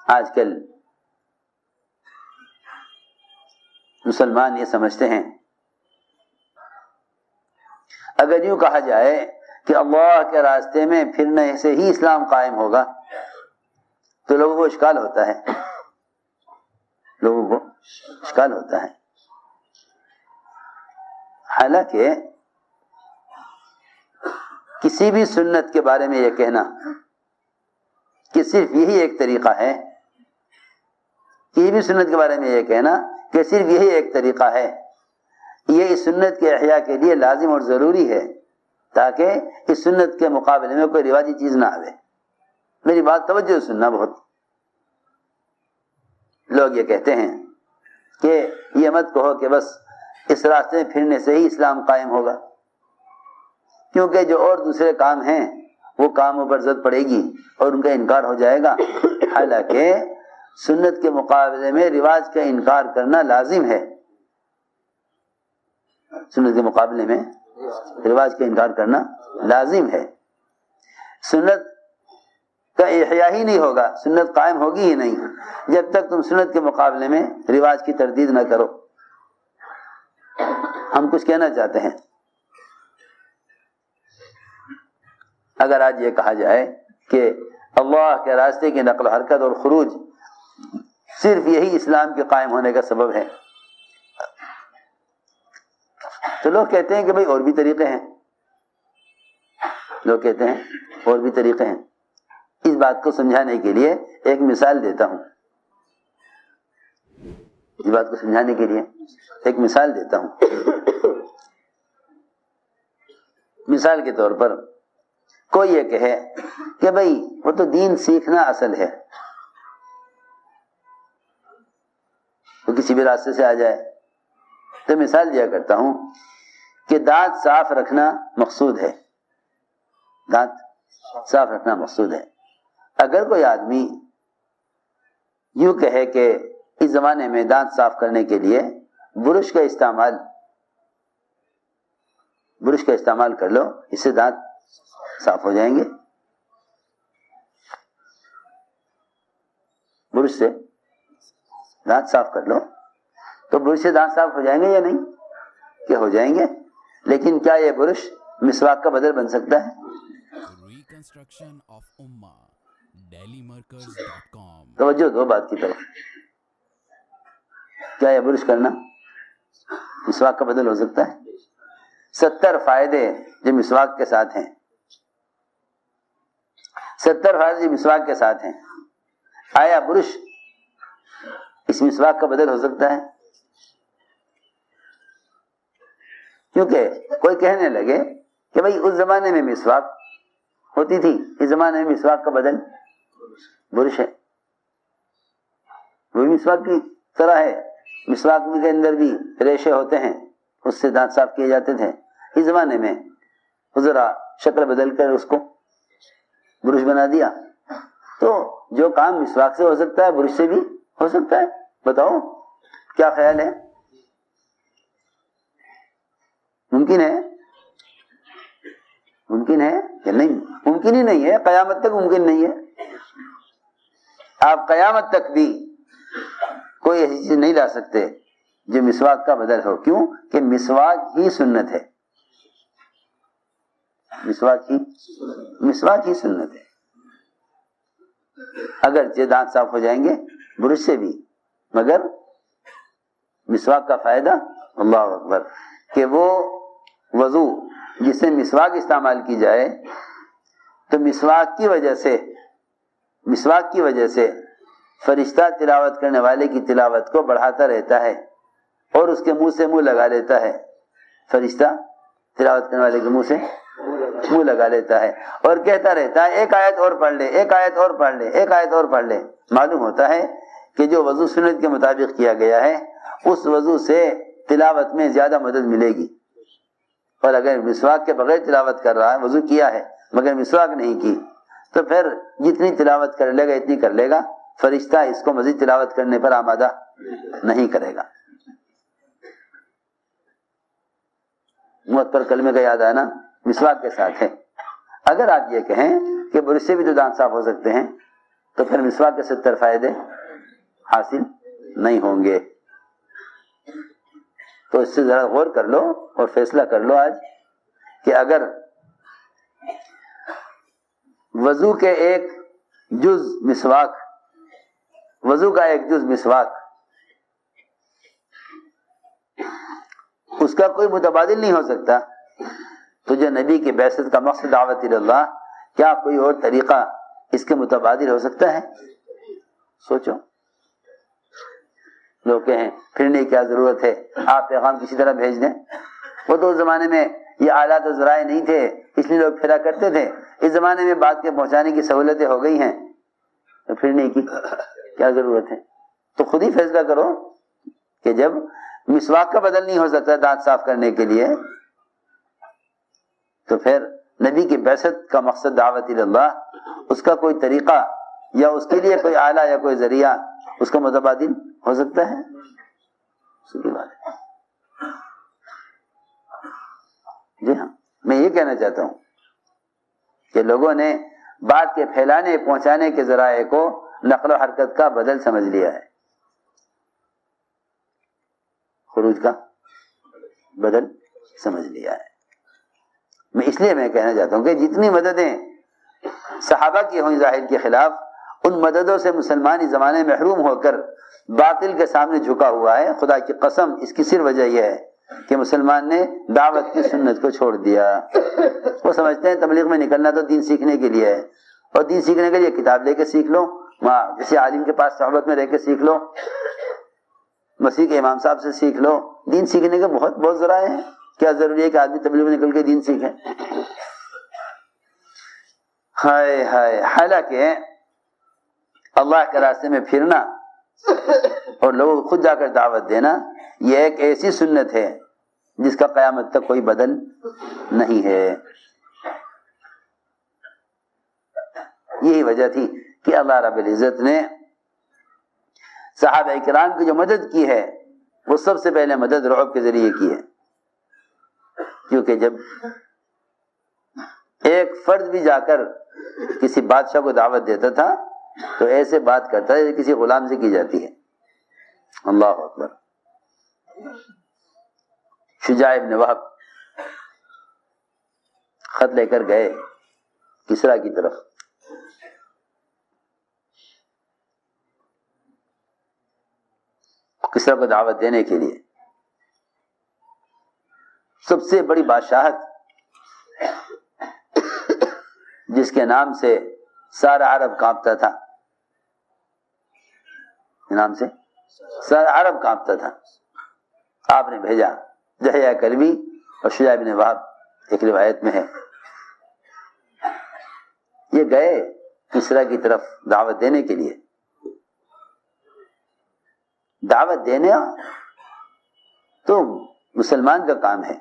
آج کل مسلمان یہ سمجھتے ہیں اگر یوں کہا جائے کہ اللہ کے راستے میں پھرنے سے ہی اسلام قائم ہوگا تو لوگوں کو اشکال ہوتا ہے، حالانکہ کسی بھی سنت کے بارے میں یہ کہنا کہ صرف یہی ایک طریقہ ہے، کسی بھی سنت کے بارے میں یہ کہنا کہ صرف یہی ایک طریقہ ہے، یہ اس سنت کے احیاء کے لیے لازم اور ضروری ہے تاکہ اس سنت کے مقابلے میں کوئی رواجی چیز نہ آوے۔ میری بات توجہ سننا، بہت لوگ یہ کہتے ہیں کہ یہ مت کہو کہ بس اس راستے میں پھرنے سے ہی اسلام قائم ہوگا، کیونکہ جو اور دوسرے کام ہیں وہ کاموں پر زد پڑے گی اور ان کا انکار ہو جائے گا۔ حالانکہ سنت کے مقابلے میں رواج کا انکار کرنا لازم ہے، سنت کے مقابلے میں رواج کا انکار کرنا لازم ہے۔ سنت کا احیاء ہی نہیں ہوگا، سنت قائم ہوگی ہی نہیں جب تک تم سنت کے مقابلے میں رواج کی تردید نہ کرو۔ ہم کچھ کہنا چاہتے ہیں، اگر آج یہ کہا جائے کہ اللہ کے راستے کی نقل و حرکت اور خروج صرف یہی اسلام کے قائم ہونے کا سبب ہے، تو لوگ کہتے ہیں کہ بھئی اور بھی طریقے ہیں، اس بات کو سمجھانے کے لیے ایک مثال دیتا ہوں، مثال کے طور پر کوئی یہ کہے کہ بھئی وہ تو دین سیکھنا اصل ہے، وہ کسی بھی راستے سے آ جائے، تو مثال دیا کرتا ہوں کہ دانت صاف رکھنا مقصود ہے، اگر کوئی آدمی یوں کہے کہ اس زمانے میں دانت صاف کرنے کے لیے برش کا استعمال کر لو، اس سے دانت صاف ہو جائیں گے، برش سے دانت صاف کر لو، تو برش سے دانت صاف ہو جائیں گے یا نہیں؟ کہ ہو جائیں گے، لیکن کیا یہ برش مسواک کا بدل بن سکتا ہے؟ توجہ دو بات کی طرف، کیا یہ برش کرنا مسواک کا بدل ہو سکتا ہے؟ 70 فائدے جو مسواک کے ساتھ ہیں، 70 فائدے جو مسواک کے ساتھ ہیں، آیا برش اس مسواک کا بدل ہو سکتا ہے؟ کیونکہ کوئی کہنے لگے کہ بھئی اس زمانے میں مسواک ہوتی تھی، اس زمانے میں مسواک کا بدل برش ہے، وہ مسواک کی طرح ہے، مسواک کے اندر بھی ریشے ہوتے ہیں، اس سے دانت صاف کیے جاتے تھے، اس زمانے میں ذرا شکل بدل کر اس کو برش بنا دیا، تو جو کام مسواک سے ہو سکتا ہے برش سے بھی ہو سکتا ہے۔ بتاؤ کیا خیال ہے؟ ممکن ہے یا نہیں؟ ممکن ہی نہیں ہے، قیامت تک ممکن نہیں ہے۔ آپ قیامت تک بھی کوئی ایسی چیز نہیں لا سکتے جو مسواک کا بدل ہو، کیوں کہ مسواک ہی سنت ہے، مسواک ہی سنت ہے۔ اگرچہ دانت صاف ہو جائیں گے برش سے بھی، مگر مسواک کا فائدہ، اللہ اکبر، کہ وہ وضو جس سے مسواک استعمال کی جائے تو مسواک کی وجہ سے فرشتہ تلاوت کرنے والے کی تلاوت کو بڑھاتا رہتا ہے اور اس کے منہ سے منہ لگا لیتا ہے، فرشتہ تلاوت کرنے والے کے منہ سے منہ لگا لیتا ہے اور کہتا رہتا ہے ایک آیت اور پڑھ لے، ایک آیت اور پڑھ لے، ایک آیت اور پڑھ لے۔ معلوم ہوتا ہے کہ جو وضو سنت کے مطابق کیا گیا ہے اس وضو سے تلاوت میں زیادہ مدد ملے گی، اور اگر مسواک کے بغیر تلاوت کر رہا ہے، وضو کیا ہے مگر مسواک نہیں کی، تو پھر جتنی تلاوت کر لے گا اتنی کر لے گا، فرشتہ اس کو مزید تلاوت کرنے پر آمادہ نہیں کرے گا۔ موت پر کلمے کا یاد آنا مسواک کے ساتھ ہے۔ اگر آپ یہ کہیں کہ برش سے بھی تو دانت صاف ہو سکتے ہیں، تو پھر مسواک کے 70 فائدے حاصل نہیں ہوں گے. تو اس سے ذرا غور کر لو اور فیصلہ کر لو آج کہ اگر وضو کے ایک جز مسواک، وضو کا ایک جز مسواک، اس کا کوئی متبادل نہیں ہو سکتا، تو جو نبی کی بعثت کا مقصد دعوت اللہ، کیا کوئی اور طریقہ اس کے متبادل ہو سکتا ہے؟ سوچو. لوگ کہیں پھرنے کی کیا ضرورت ہے، آپ پیغام کسی طرح بھیج دیں. وہ تو اس زمانے میں یہ آلات و ذرائع نہیں تھے، اس لیے لوگ پھرا کرتے تھے. اس زمانے میں بات کے پہنچانے کی سہولتیں ہو گئی ہیں، تو پھرنے کی کیا ضرورت ہے؟ تو خود ہی فیصلہ کرو کہ جب مسواک کا بدل نہیں ہو سکتا دانت صاف کرنے کے لیے، تو پھر نبی کی بعثت کا مقصد دعوت اللہ، اس کا کوئی طریقہ یا اس کے لیے کوئی آلہ یا کوئی ذریعہ اس کا متبادل ہو سکتا ہے؟ سیدھی بات ہے. جی ہاں، میں یہ کہنا چاہتا ہوں کہ لوگوں نے بات کے پھیلانے پہنچانے کے ذرائع کو نقل و حرکت کا بدل سمجھ لیا ہے، خروج کا بدل سمجھ لیا ہے. میں اس لیے کہنا چاہتا ہوں کہ جتنی مددیں صحابہ کی ہوئیں ظاہر کے خلاف، ان مددوں سے مسلمان اس زمانے میں محروم ہو کر باطل کے سامنے جھکا ہوا ہے. خدا کی قسم اس کی صرف وجہ یہ ہے کہ مسلمان نے دعوت کی سنت کو چھوڑ دیا. وہ سمجھتے ہیں تبلیغ میں نکلنا تو دین سیکھنے کے لیے ہے، اور دین سیکھنے کے لیے کتاب لے کے سیکھ لو، کسی عالم کے پاس صحبت میں رہ کے سیکھ لو، مسیح کے امام صاحب سے سیکھ لو. دین سیکھنے کے بہت ذرائع ہیں، کیا ضروری ہے کہ آدمی تبلیغ میں نکل کے دین سیکھے؟ ہائے ہائے. حالانکہ اللہ کے راستے میں پھرنا اور لوگوں کو خود جا کر دعوت دینا، یہ ایک ایسی سنت ہے جس کا قیامت تک کوئی بدل نہیں ہے. یہی وجہ تھی کہ اللہ رب العزت نے صحابہ کرام کی جو مدد کی ہے، وہ سب سے پہلے مدد رعب کے ذریعے کی ہے. کیونکہ جب ایک فرد بھی جا کر کسی بادشاہ کو دعوت دیتا تھا تو ایسے بات کرتا ہے کسی غلام سے کی جاتی ہے. اللہ اکبر. شجاع ابن وہب خط لے کر گئے کسریٰ کی طرف. کسریٰ کو دعوت دینے کے لیے. سب سے بڑی بادشاہت جس کے نام سے سارا عرب کانپتا تھا، نام سے سارا عرب کانپتا تھا، آپ نے بھیجا. دحیہ کلبی اور شجاع بن وہب، ایک روایت میں ہے، یہ گئے کسریٰ کی طرف دعوت دینے کے لیے. دعوت دینا تو مسلمان کا کام ہے،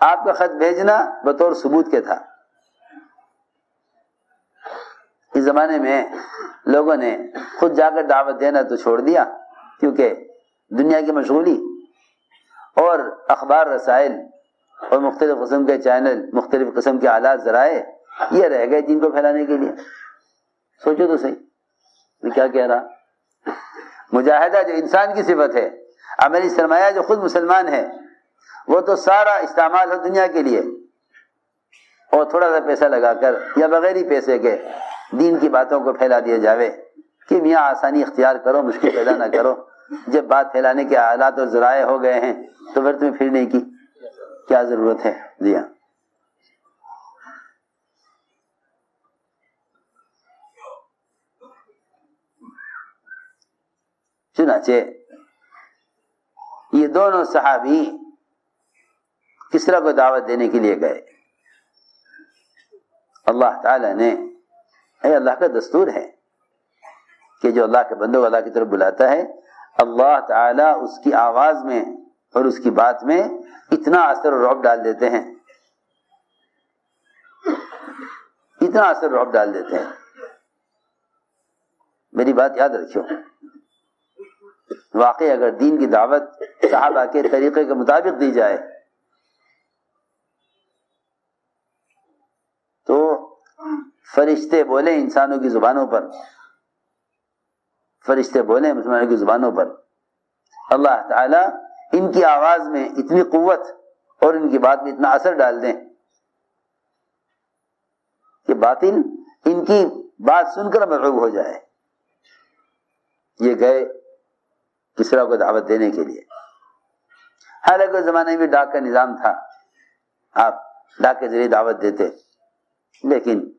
آپ کا خط بھیجنا بطور ثبوت کے تھا. اس زمانے میں لوگوں نے خود جا کر دعوت دینا تو چھوڑ دیا، کیونکہ دنیا کی مشغولی اور اخبار رسائل اور مختلف قسم کے چینل، مختلف قسم کے آلات ذرائع یہ رہ گئے دین کو پھیلانے کے لیے. سوچو تو صحیح میں کیا کہہ رہا. مجاہدہ جو انسان کی صفت ہے، عملی سرمایہ جو خود مسلمان ہے، وہ تو سارا استعمال ہو دنیا کے لیے، اور تھوڑا سا پیسہ لگا کر یا بغیر ہی پیسے کے دین کی باتوں کو پھیلا دیا جاوے کہ میاں آسانی اختیار کرو، مشکل پیدا نہ کرو. جب بات پھیلانے کے آلات اور ذرائع ہو گئے ہیں تو پھر تمہیں پھرنے کی کیا ضرورت ہے. جی ہاں. چنانچہ یہ دونوں صحابی کسریٰ کو دعوت دینے کے لیے گئے. اللہ تعالی نے، اللہ کا دستور ہے کہ جو اللہ کے بندوں کو اللہ کی طرف بلاتا ہے، اللہ تعالی اس کی آواز میں اور اس کی بات میں اتنا اثر و رعب ڈال دیتے ہیں، اتنا اثر و رعب ڈال دیتے ہیں. میری بات یاد رکھو، واقعی اگر دین کی دعوت صحابہ کے طریقے کے مطابق دی جائے تو فرشتے بولے انسانوں کی زبانوں پر، فرشتے بولے مسلمانوں کی زبانوں پر، اللہ تعالی ان کی آواز میں اتنی قوت اور ان کی بات میں اتنا اثر ڈال دیں کہ باطل ان کی بات سن کر مرعوب ہو جائے۔ یہ گئے کسریٰ کو دعوت دینے کے لیے۔ حالانکہ زمانے میں ڈاک کا نظام تھا، آپ ڈاک کے ذریعے دعوت دیتے، لیکن